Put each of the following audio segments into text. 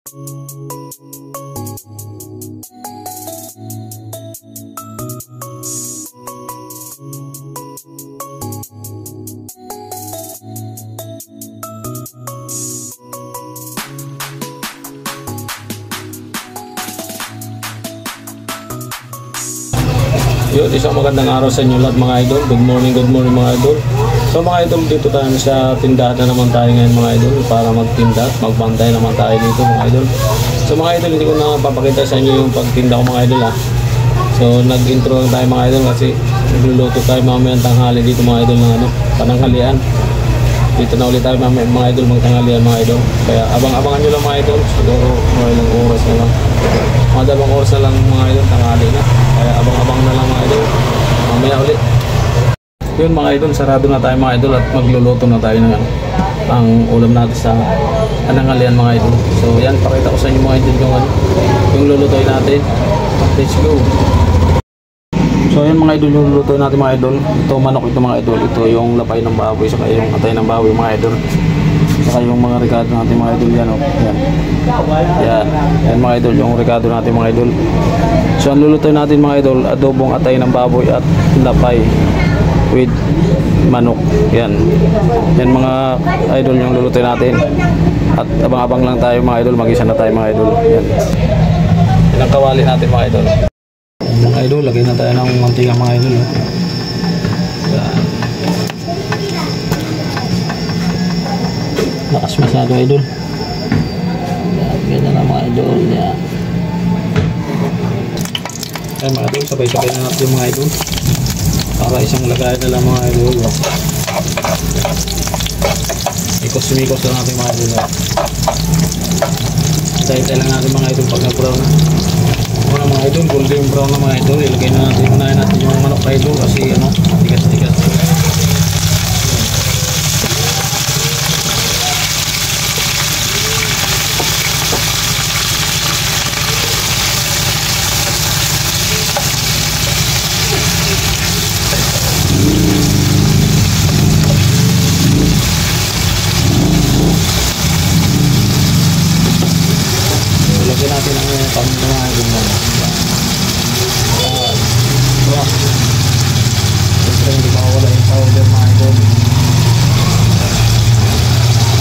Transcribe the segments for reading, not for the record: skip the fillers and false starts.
Yun, isang magandang araw sa inyo lahat mga idol. Good morning mga idol. So mga idol, dito tayo sa tindahan na naman tayo ngayon mga idol para magtinda at magbantay naman tayo dito mga idol. So mga idol, hindi ko na papakita sa inyo yung pagtinda ko mga idol ha. So nag-intro lang tayo mga idol kasi nagluluto tayo mamaya ang tanghali dito mga idol ng pananghalian. Dito na ulit tayo mamaya mga idol magtanghalian mga idol. Kaya abang-abangan nyo lang mga idol. Siguro mga ilang oras na lang. Mga 2 oras na lang mga idol, tanghali na. Kaya abang-abang na lang mga idol. Mamaya ulit. Yun mga idol, sarado na tayo mga idol at magluluto na tayo ng ang ulam natin sa pananghalian mga idol. So yan, pakita ko sa inyo mga idol yung lulutuin natin. Let's go. So yan mga idol, yung lulutuin natin mga idol. Ito manok ito mga idol. Ito yung lapay ng baboy saka yung atay ng baboy mga idol. Saka yung mga rekado natin mga idol yan, oh. Yan mga idol, yung rekado natin mga idol. So ang lulutuin natin mga idol, adobong atay ng baboy at lapay with manok. Yan mga idol yung lulutuin natin. At abang-abang lang tayo mga idol, mag-isa na tayo mga idol. Yan ang kawali natin mga idol. Mga idol, lagay na tayo ng mantika mga idol, oh. Yan. Lakas masyado idol. Yan, ganda na mga idol. Yan. Ay mga idol, sabay-sabay na natin mga idol. Para isang lagay na lang mga idol. Ikos-mikos lang natin mga idol. Hintay-hintay lang natin mga idol pag nag-brown na. Muna mga idol, golden brown na mga idol. Ilagay na natin, unahin natin yung manok na idol kasi tigas-tigas. Lagyan natin ang pamamahay mo. Siyempre hindi mawala yung powder mga idol.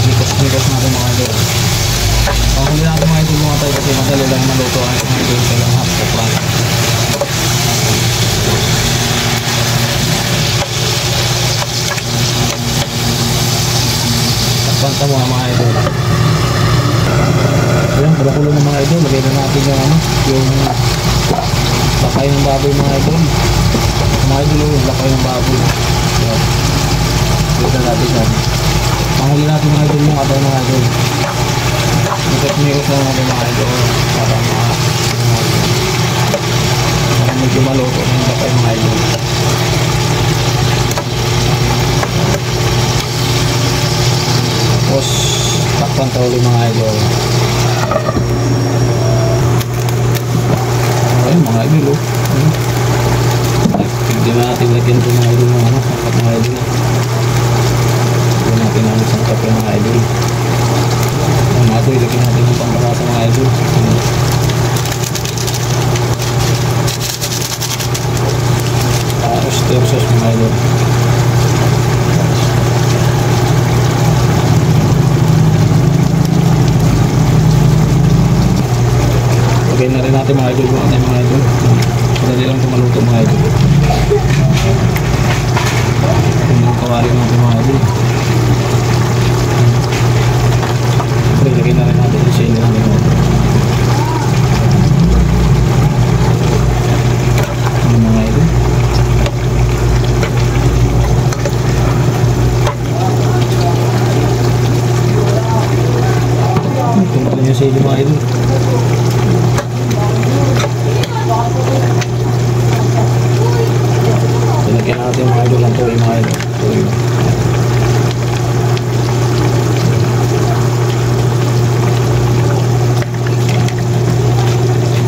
Nikos natin mga idol. Panghuli natin mga idol mga tayo kasi madali lang maluto ang mga idol sa lang half cook lang. Takpan mo mga idol. Ayan, kalakulo ng mga idol, lagay na natin yung lakay ng baboy mga idol. Mga idol, yung lakay ng baboy. Ayan, lagay na natin yan. Panghuli natin mga idol yung atay mga idol. Ikot-mikot na natin mga idol para medyo maluto yung lakay mga idol. Tapos takpan tayo ulit mga idol. Ayun mga idol, oh. Tignan natin lagyan ito mga idol ng sangkap mga idol. Tignan natin ang sangkap yung mga idol. Mga idol, lagyan natin yung pangkalasa mga idol. Oyster sauce mga idol. Lagay na rin natin mga idol kung ano yung mga idol. Madali lang tumaluto mga idol. Kung yung kawali natin mga idol. Lagay na rin natin yung sili natin mga idol. Ano mga idol? Ito yung sili mga idol. Lagyan natin mga idol ang tuloy mga idol.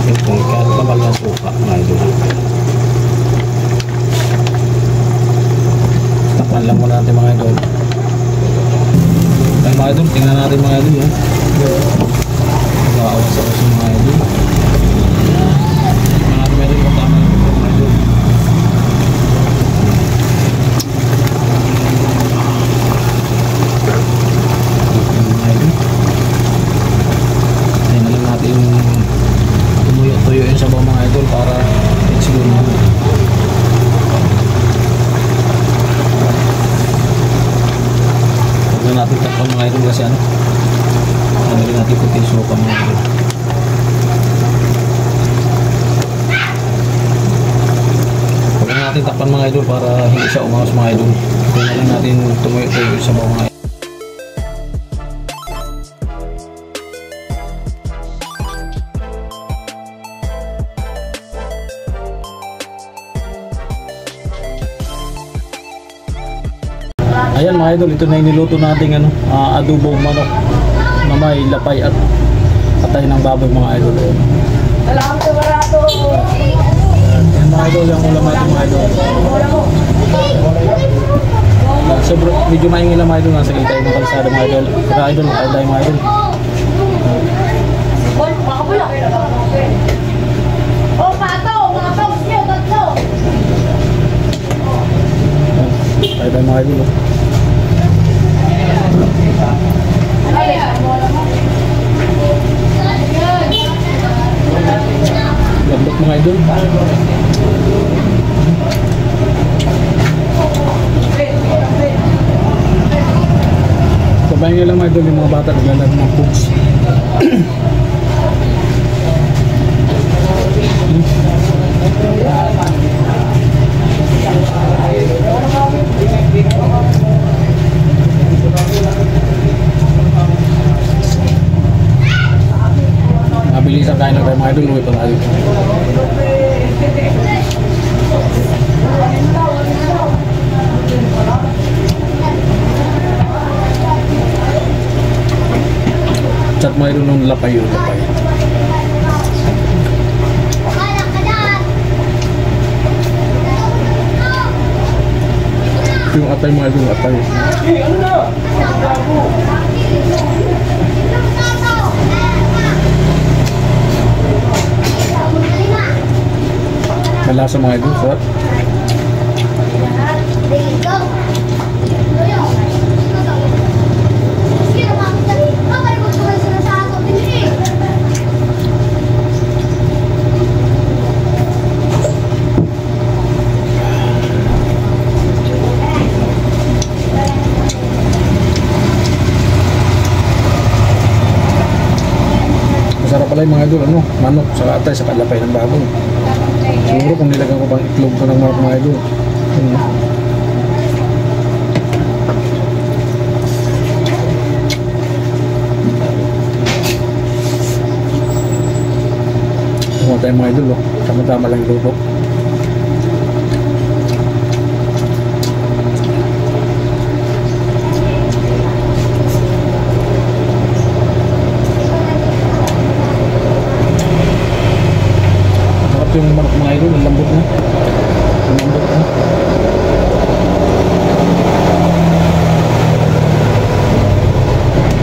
Ito, kahit naman yung suka mga idol. Takpan lang muna natin mga idol. Ay mga idol, tingnan natin mga idol. kasi ano. Nalagyan natin puting suka mga idol. Huwag na natin takpan mga idol para hindi siya umawas mga idol. Kung na lang natin tumuyo-tuyo sa mga idol. Ayan mga idol, ito na yung niluto nating ano, adobong manok na may lapay at atay ng baboy mga idol. Ayan mga idol, yung ulam natin mga idol. Sobra, medyo maingin lang mga idol, nasa gitay ng kalsada mga idol. Pero idol, ay mga idol. Ay mga idol. Lambot mga idol. Sabayin nyo lang mga idol yung mga bata naglalaro ng books. Mabilisan kain lang tayo mga idol, uwi pa tayo. Chat mga idol nung lapay yun, lapay. Ito yung atay mga idol, atay. Malasa mga idol, sarap. Masarap pala yung mga idol, ano, manok, saka atay, saka lapay ng baboy. Siguro kung nilagyan ko pang itlog ko ng mga idol. Kumuha tayo mga idol, oh. Tama-tama lang yung luto. Yung manok mga idol, ang lambot na. Ang lambot na.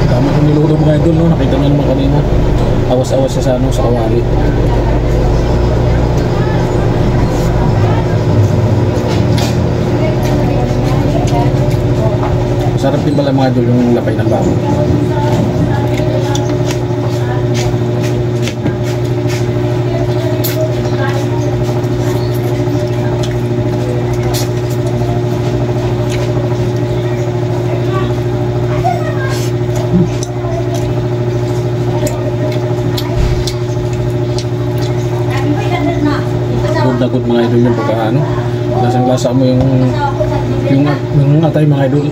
Tama itong niluto mga idol, no? Nakita nyo naman kanina. Awas-awas siya sa, ano, sa kawali. Masarap din pala mga idol yung lapay ng baboy. Good mga idol yung pagkaano. Lasang-lasa mo yung atay mga idol.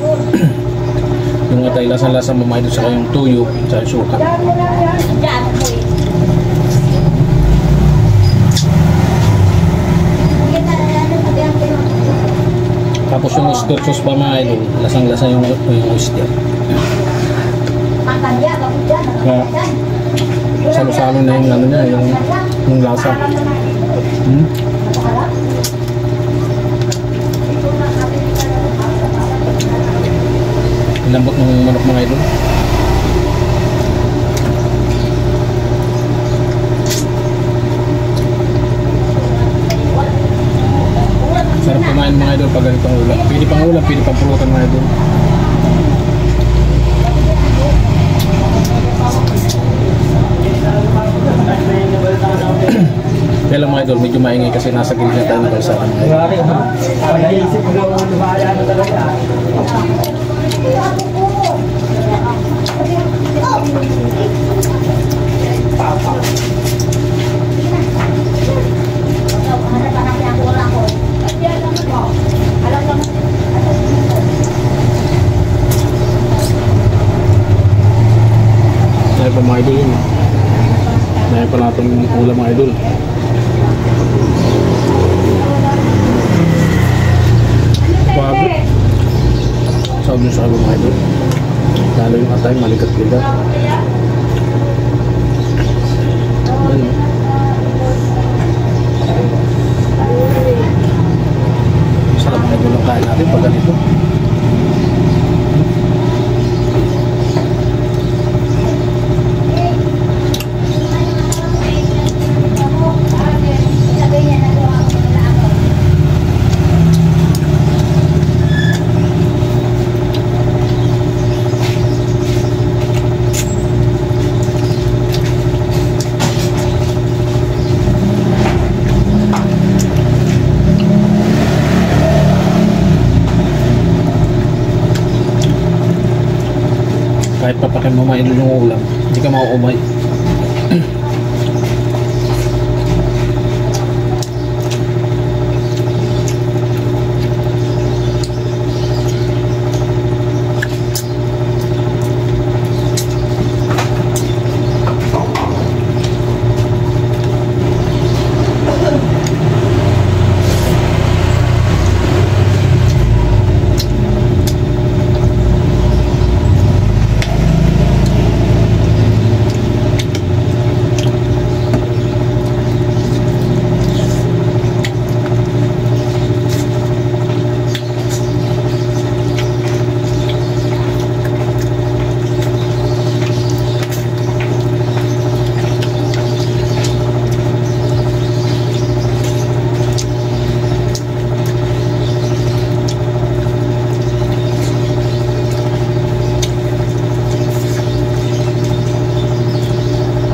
Yung atay lasang-lasa mo mga idol, saka yung tuyo, saka yung suka. Tapos yung oyster sauce pa mga idol, lasang-lasa yung oyster. Kaya salo-salo na yung ano niya, yung lasa. Lambot ng manok mga idol. Sarap kumain mga idol pag ganitong ulam. Pwede pang ulam, pwede pang pulutan mga idol. Kaya lang mga idol, medyo maingay kasi nasa gilid tayo ng kalsada. Naisip ko lumaya na talaga. Dahil pa mga idol. Dahil pa natin ulam mga idol. Bago. Sabi nyo sa akin mga idol. Lalo yung atay malikat-likat. Ano? Sarap mga idol ang kain natin pag ganito. Kahit papakin mo mga idol yung ulam, hindi ka mauumay.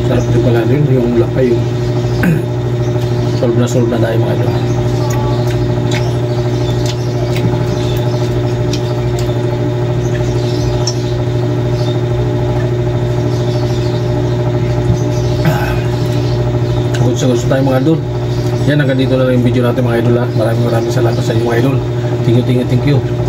Sarap din pala rin yung lakay yung solve na tayo mga idol. Gusto tayo mga idol. Yan, hanggang dito na lang yung video natin mga idol ha. Maraming salamat sa inyo mga idol. Thank you.